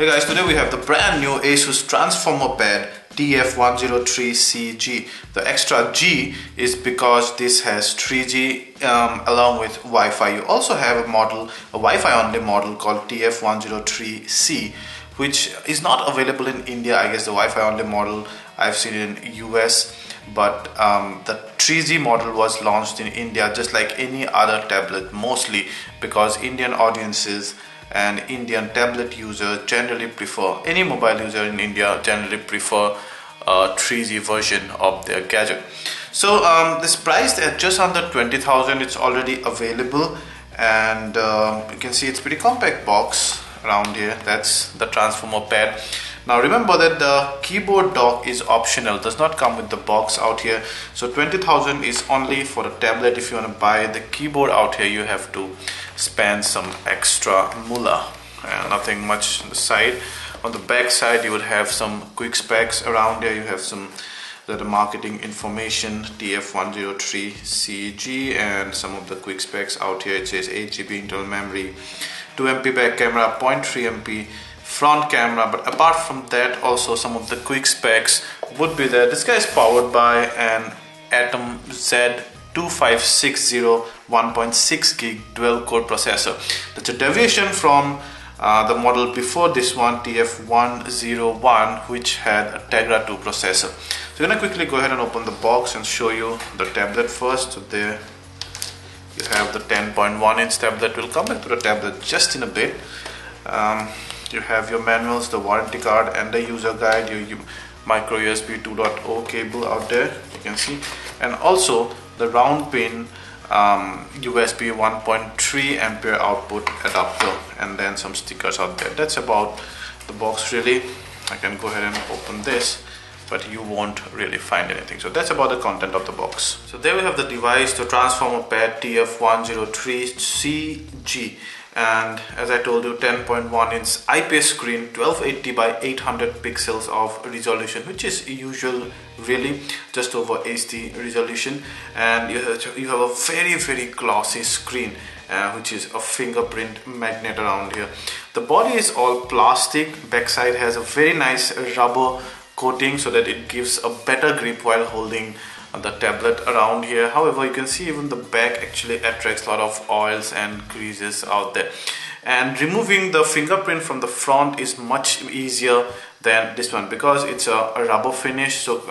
Hey guys, today we have the brand new Asus transformer pad TF103CG. The extra G is because this has 3G along with Wi-Fi. You also have a Wi-Fi only model called TF103C, which is not available in India. I guess the Wi-Fi only model I've seen it in US, but the 3G model was launched in India just like any other tablet, mostly because Indian audiences and Indian tablet users generally prefer, any mobile user in India generally prefer a 3G version of their gadget. So this priced at just under 20,000. It's already available, and you can see it's pretty compact box around here. That's the transformer pad. Now remember that the keyboard dock is optional, does not come with the box out here. So 20,000 is only for the tablet. If you want to buy the keyboard out here, you have to spend some extra moolah. Nothing much on the side. On the back side you would have some quick specs around here. You have some the marketing information, TF103CG, and some of the quick specs out here. It says 8GB internal memory, 2MP back camera, 0.3 MP front camera, but apart from that also some of the quick specs would be there. This guy is powered by an Atom Z2560 1.6 gig dual core processor. That's a deviation from the model before this one, TF101, which had a Tegra 2 processor. So I'm gonna quickly go ahead and open the box and show you the tablet first. So there you have the 10.1-inch tablet. We'll come back to the tablet just in a bit. You have your manuals, the warranty card, and the user guide. Your micro USB 2.0 cable out there, you can see, and also the round pin USB 1.3 ampere output adapter, and then some stickers out there. That's about the box really. I can go ahead and open this, but you won't really find anything. So that's about the content of the box. So there we have the device, the transformer pad TF103CG. And as I told you, 10.1-inch IPS screen, 1280 by 800 pixels of resolution, which is usual really, just over HD resolution. And you have a very glossy screen, which is a fingerprint magnet around here. The body is all plastic. Backside has a very nice rubber coating so that it gives a better grip while holding the tablet around here. However, you can see even the back actually attracts a lot of oils and greases out there, and removing the fingerprint from the front is much easier than this one because it's a rubber finish. So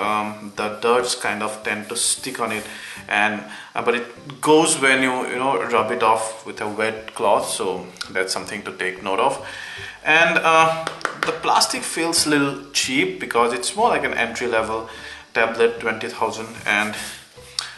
the dirts kind of tend to stick on it, and but it goes when you rub it off with a wet cloth. So that's something to take note of. And the plastic feels a little cheap because it's more like an entry-level tablet, 20,000, and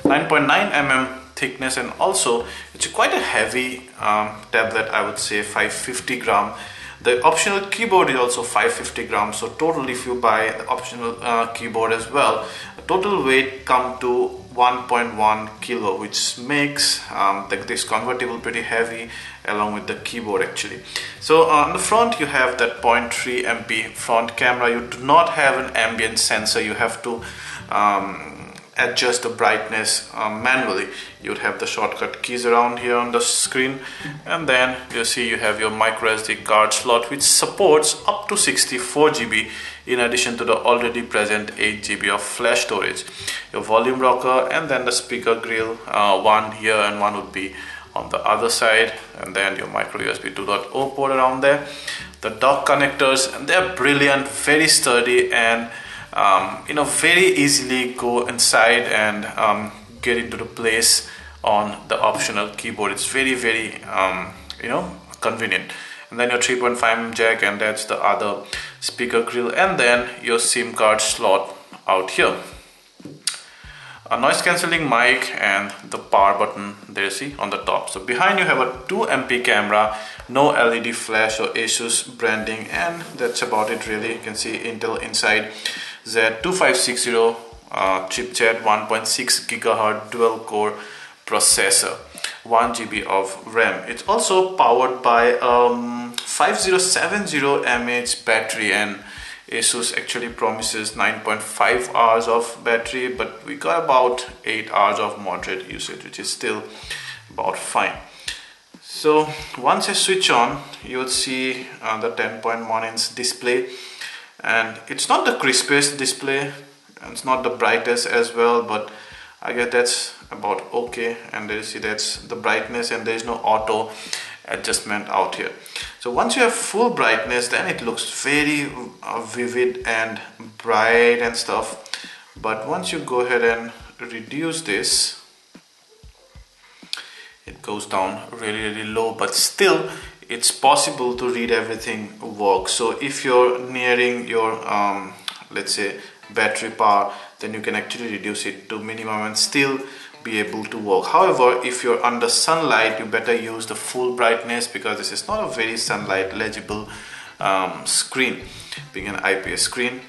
9.9 mm thickness, and also it's quite a heavy tablet. I would say 550 gram. The optional keyboard is also 550 grams. So total, if you buy the optional keyboard as well, the total weight come to 1.1 kilo, which makes this convertible pretty heavy along with the keyboard actually. So on the front you have that 0.3 MP front camera. You do not have an ambient sensor. You have to adjust the brightness manually. You would have the shortcut keys around here on the screen, and then you see you have your micro SD card slot, which supports up to 64 GB in addition to the already present 8 GB of flash storage. Your volume rocker, and then the speaker grill, one here and one would be on the other side, and then your micro USB 2.0 port around there. The dock connectors, and they're brilliant, very sturdy, and very easily go inside and get into the place on the optional keyboard. It's very convenient. And then your 3.5mm jack, and that's the other speaker grill, and then your SIM card slot out here. A noise cancelling mic, and the power button there, see, on the top. So behind you have a 2MP camera, no LED flash or Asus branding, and that's about it really. You can see Intel inside, Z2560 chipset, 1.6 GHz dual core processor, 1 GB of RAM. It's also powered by 5070 mAh battery, and Asus actually promises 9.5 hours of battery, but we got about 8 hours of moderate usage, which is still about fine. So once you switch on, you would see the 10.1 inch display, and it's not the crispest display and it's not the brightest as well, but I guess that's about okay. And there you see that's the brightness, and there is no auto adjustment out here. So once you have full brightness, then it looks very vivid and bright and stuff. But once you go ahead and reduce this, it goes down really low, but still it's possible to read everything work. So if you're nearing your let's say battery power, then you can actually reduce it to minimum and still be able to work. However, if you're under sunlight, you better use the full brightness, because this is not a very sunlight legible screen, being an IPS screen.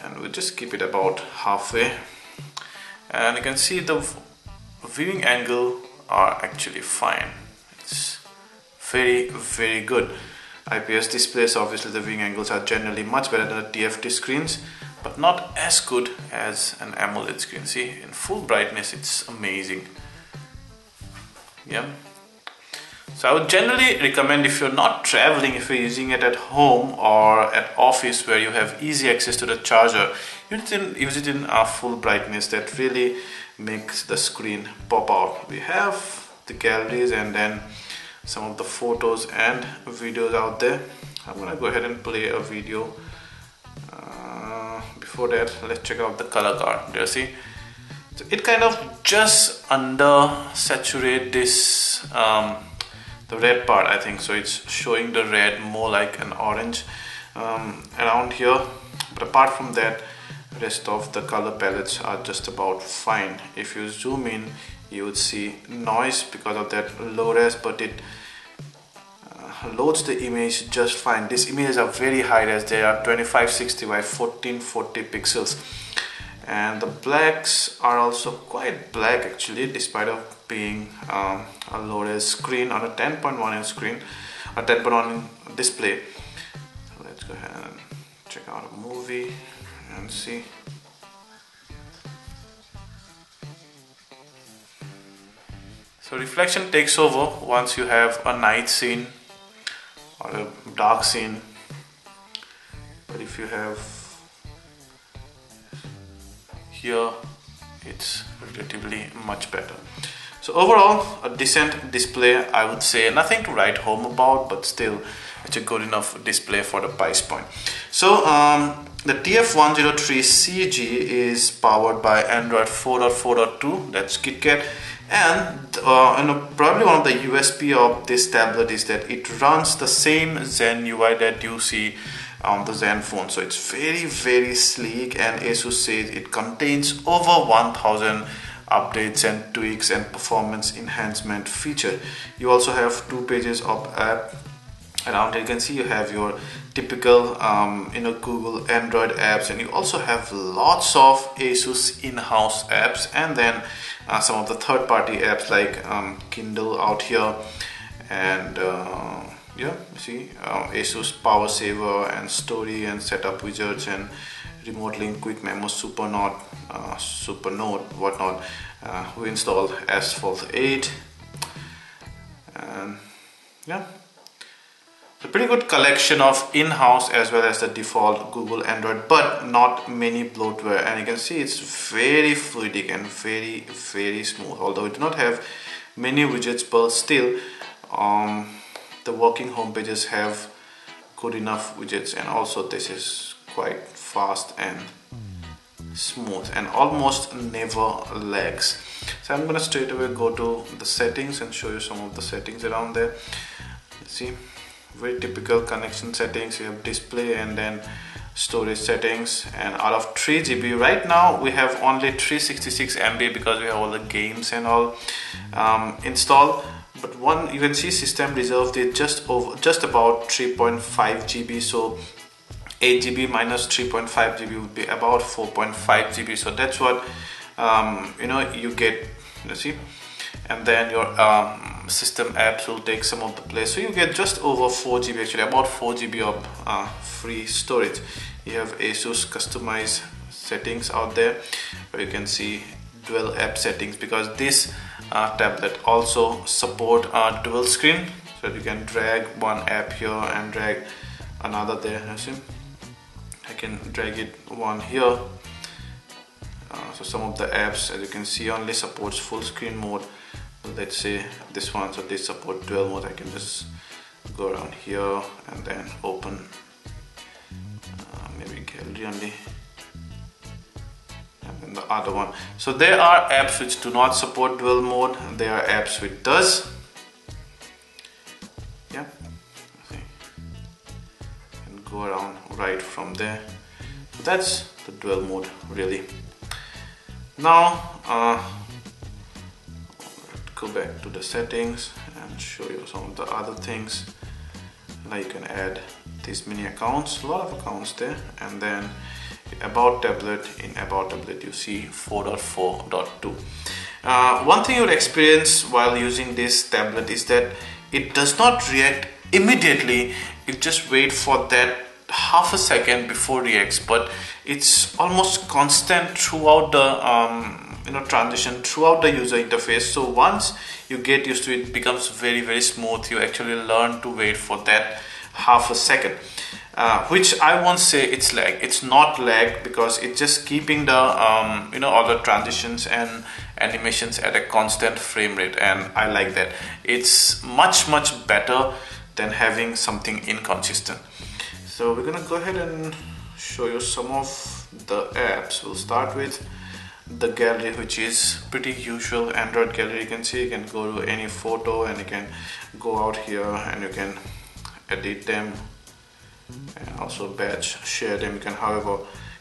And we'll just keep it about halfway, and you can see the viewing angle are actually fine. It's very good. IPS displays, obviously the viewing angles are generally much better than the TFT screens, but not as good as an AMOLED screen. See, in full brightness it's amazing. Yeah. So I would generally recommend, if you're not traveling, if you're using it at home or at office where you have easy access to the charger, use it in full brightness. That really makes the screen pop out. We have the galleries and then some of the photos and videos out there. I'm gonna go ahead and play a video. Before that, let's check out the color card. There, see, so it kind of just under saturate this the red part, I think. So it's showing the red more like an orange around here, but apart from that, rest of the color palettes are just about fine. If you zoom in, you would see noise because of that low res, but it loads the image just fine. These images are very high res. They are 2560 by 1440 pixels, and the blacks are also quite black actually, despite of being a low res screen on a 10.1 inch screen, a 10.1 inch display. So let's go ahead and check out a movie and see. So reflection takes over once you have a night scene or a dark scene, but if you have here, it's relatively much better. So overall, a decent display, I would say. Nothing to write home about, but still it's a good enough display for the price point. So the TF103CG is powered by Android 4.4.2, that's KitKat. And probably one of the USP of this tablet is that it runs the same Zen UI that you see on the Zen phone. So it's very sleek, and Asus says it contains over 1000 updates and tweaks and performance enhancement feature. You also have 2 pages of app. Around here you can see you have your typical Google Android apps, and you also have lots of Asus in-house apps, and then some of the third-party apps like Kindle out here, and yeah, see Asus Power Saver and Story and Setup widgets and Remote Link, Quick Memo, Supernote, whatnot. We installed Asphalt 8, and yeah, it's a pretty good collection of in-house as well as the default Google Android, but not many bloatware. And you can see it's very fluidic and very smooth. Although it do not have many widgets, but still the working home pages have good enough widgets, and also this is quite fast and smooth and almost never lags. So I'm gonna straight away go to the settings and show you some of the settings around there. Let's see. Very typical connection settings. You have display and then storage settings, and out of 3 GB right now we have only 366 MB because we have all the games and all installed. But you can see system reserved is just about 3.5 GB. So 8 GB minus 3.5 GB would be about 4.5 GB. So that's what you get. You see, and then your system apps will take some of the place, so you get just over 4 GB, actually about 4 GB of free storage. You have Asus customized settings out there where you can see dual app settings, because this tablet also support dual screen. so you can drag one app here and drag another there. You see, I can drag it one here. So some of the apps, as you can see, only supports full screen mode. Let's say this one, so they support dual mode. I can just go around here and then open maybe gallery only, and then the other one. So there are apps which do not support dual mode, there are apps which does. Yeah, and go around right from there. So that's the dual mode really. Now go back to the settings and show you some of the other things. Now you can add these many accounts, a lot of accounts there, and then about tablet, in about tablet you see 4.4.2. One thing you would experience while using this tablet is that it does not react immediately. It just wait for that half a second before reacts, but it's almost constant throughout the transition throughout the user interface. So once you get used to it, it becomes very smooth. You actually learn to wait for that half a second, which I won't say it's lag. It's not lag because it's just keeping the all the transitions and animations at a constant frame rate, and I like that. It's much better than having something inconsistent. So we're gonna go ahead and show you some of the apps. We'll start with the gallery, which is pretty usual Android gallery. You can see you can go to any photo and you can go out here and you can edit them and also batch share them. You can, however,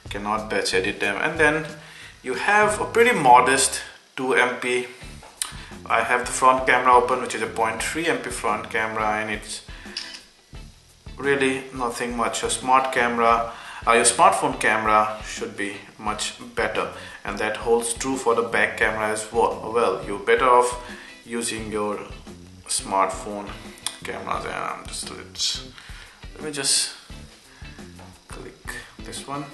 cannot batch edit them. And then you have a pretty modest 2 MP. I have the front camera open, which is a 0.3 MP front camera, and it's really nothing much. A smart camera, your smartphone camera should be much better, and that holds true for the back camera as well. You're better off using your smartphone cameras. And let me just click this one.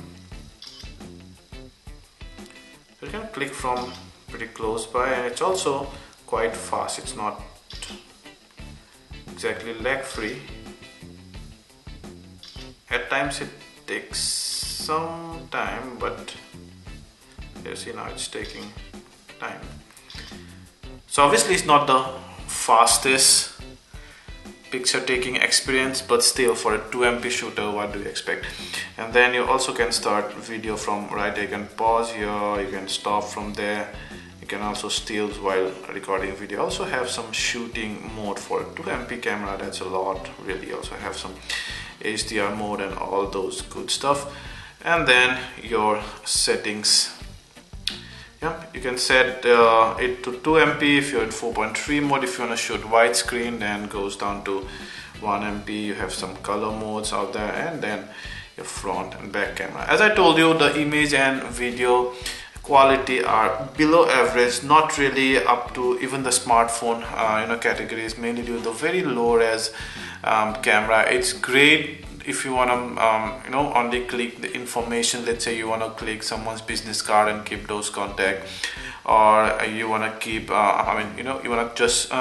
You can click from pretty close by, and it's also quite fast. It's not exactly lag free. At times it takes some time, but you see now it's taking time. So obviously it's not the fastest picture taking experience, but still for a 2 MP shooter, what do you expect? And then you also can start video from right there. You can pause here, you can stop from there. You can also steal while recording video. Also have some shooting mode for a 2 MP camera. That's a lot really. Also have some HDR mode and all those good stuff. And then your settings. Yeah, you can set it to 2 MP if you're in 4.3 mode. If you want to shoot widescreen, then goes down to 1 MP. You have some color modes out there, and then your front and back camera. As I told you, the image and video quality are below average, not really up to even the smartphone categories, mainly due to the very low res camera. It's great if you want to only click the information. Let's say you want to click someone's business card and keep those contact, or you want to keep you want to just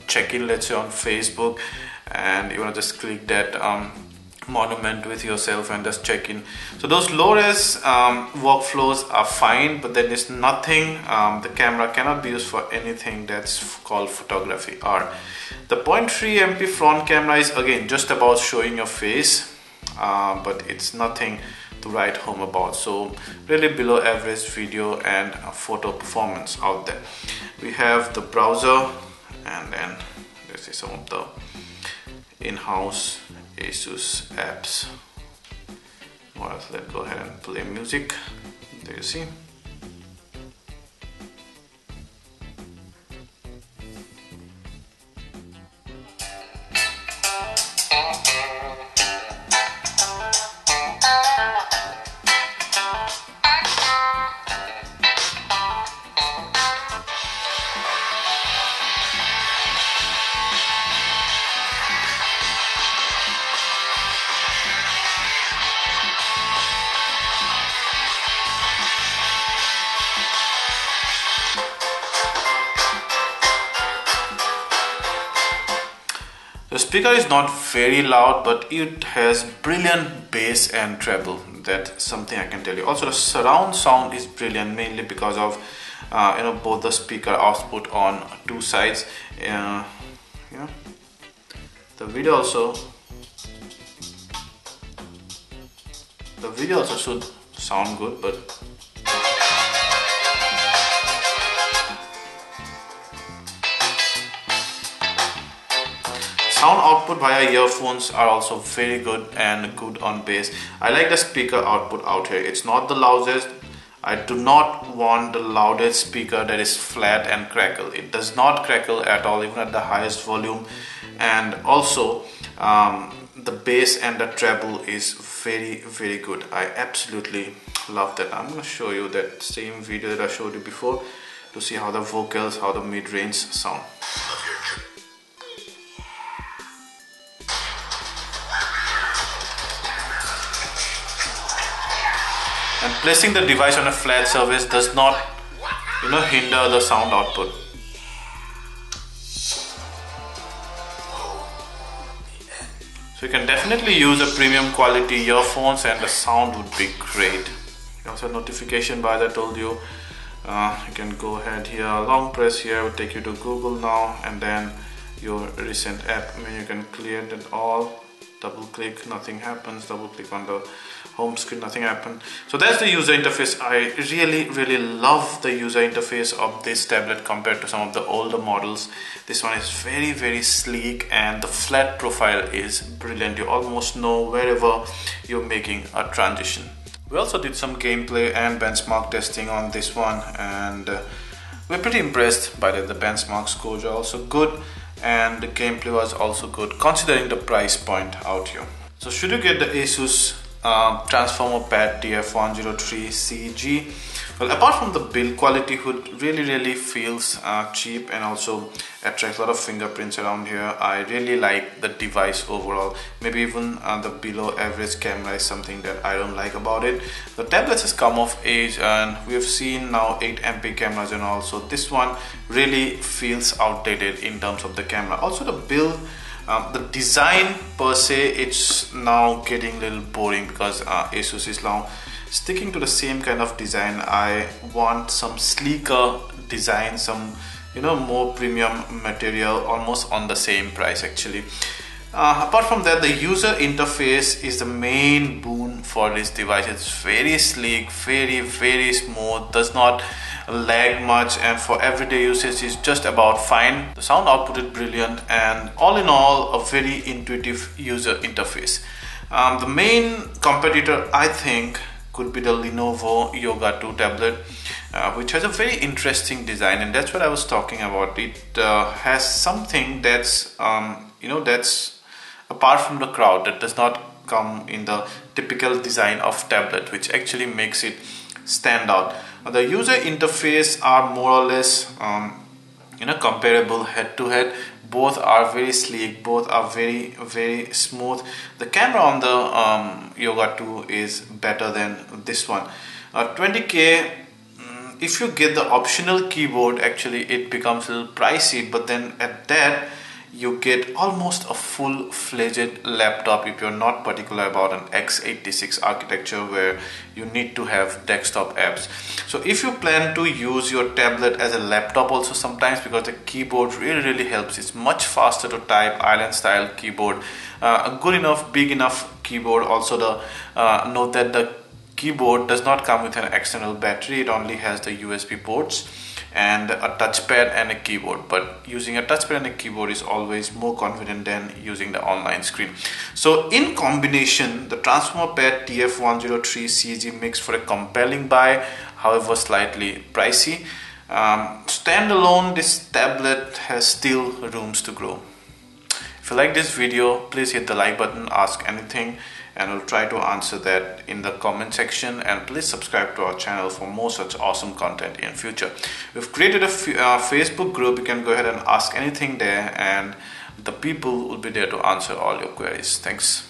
check in, let's say on Facebook, and you want to just click that monument with yourself and just check in. So those low res workflows are fine, but then there's nothing, the camera cannot be used for anything that's called photography. Or the 0.3 MP front camera is again just about showing your face, but it's nothing to write home about. So really below average video and photo performance out there. We have the browser, and then let's see some of the in-house Asus apps. Well, let's go ahead and play music. There you see. The speaker is not very loud, but it has brilliant bass and treble. That's something I can tell you. Also, the surround sound is brilliant, mainly because of both the speaker output on two sides. The video also should sound good, but sound output via earphones are also very good and good on bass. I like the speaker output out here. It's not the loudest. I do not want the loudest speaker that is flat and crackle. It does not crackle at all, even at the highest volume. And also the bass and the treble is very good. I absolutely love that. I'm going to show you that same video that I showed you before to see how the vocals, how the mid-range sound. And placing the device on a flat surface does not hinder the sound output. So you can definitely use a premium quality earphones and the sound would be great. Also notification bar that I told you. You can go ahead here, long press here will take you to Google now, and then your recent app menu, you can clear that all. Double click, nothing happens. Double click on the home screen, nothing happens. So that's the user interface. I really love the user interface of this tablet compared to some of the older models. This one is very sleek, and the flat profile is brilliant. You almost know wherever you're making a transition. We also did some gameplay and benchmark testing on this one, and we're pretty impressed by that. The benchmark scores are also good, and the gameplay was also good considering the price point out here. So should you get the Asus transformer pad TF103CG? Well, apart from the build quality, which really feels cheap and also attracts a lot of fingerprints around here, I really like the device overall. Maybe even the below average camera is something that I don't like about it. The tablet has come of age, and we have seen now 8MP cameras and all, so this one really feels outdated in terms of the camera. Also the build, the design per se, it's now getting a little boring because Asus is now sticking to the same kind of design. I want some sleeker design, some more premium material, almost on the same price actually. Apart from that, the user interface is the main boon for this device. It's very sleek, very smooth, does not lag much, and for everyday usage is just about fine. The sound output is brilliant, and all in all a very intuitive user interface. The main competitor I think could be the Lenovo Yoga 2 tablet, which has a very interesting design, and that's what I was talking about. It has something that's that's apart from the crowd, that does not come in the typical design of tablet, which actually makes it stand out. The user interface are more or less comparable head to head. Both are very sleek, both are very smooth. The camera on the Yoga 2 is better than this one. 20K, if you get the optional keyboard, actually it becomes a little pricey, but then at that you get almost a full-fledged laptop if you're not particular about an x86 architecture where you need to have desktop apps. So if you plan to use your tablet as a laptop also sometimes, because the keyboard really helps, it's much faster to type, island style keyboard, a good enough, big enough keyboard. Also note that the keyboard does not come with an external battery, it only has the USB ports and a touchpad and a keyboard, but using a touchpad and a keyboard is always more convenient than using the online screen. So in combination, the transformer pad TF103CG makes for a compelling buy, however slightly pricey. Standalone, this tablet has still rooms to grow. If you like this video, please hit the like button, ask anything, and we'll try to answer that in the comment section, and please subscribe to our channel for more such awesome content in future. We've created a Facebook group. You can go ahead and ask anything there, and the people will be there to answer all your queries. Thanks.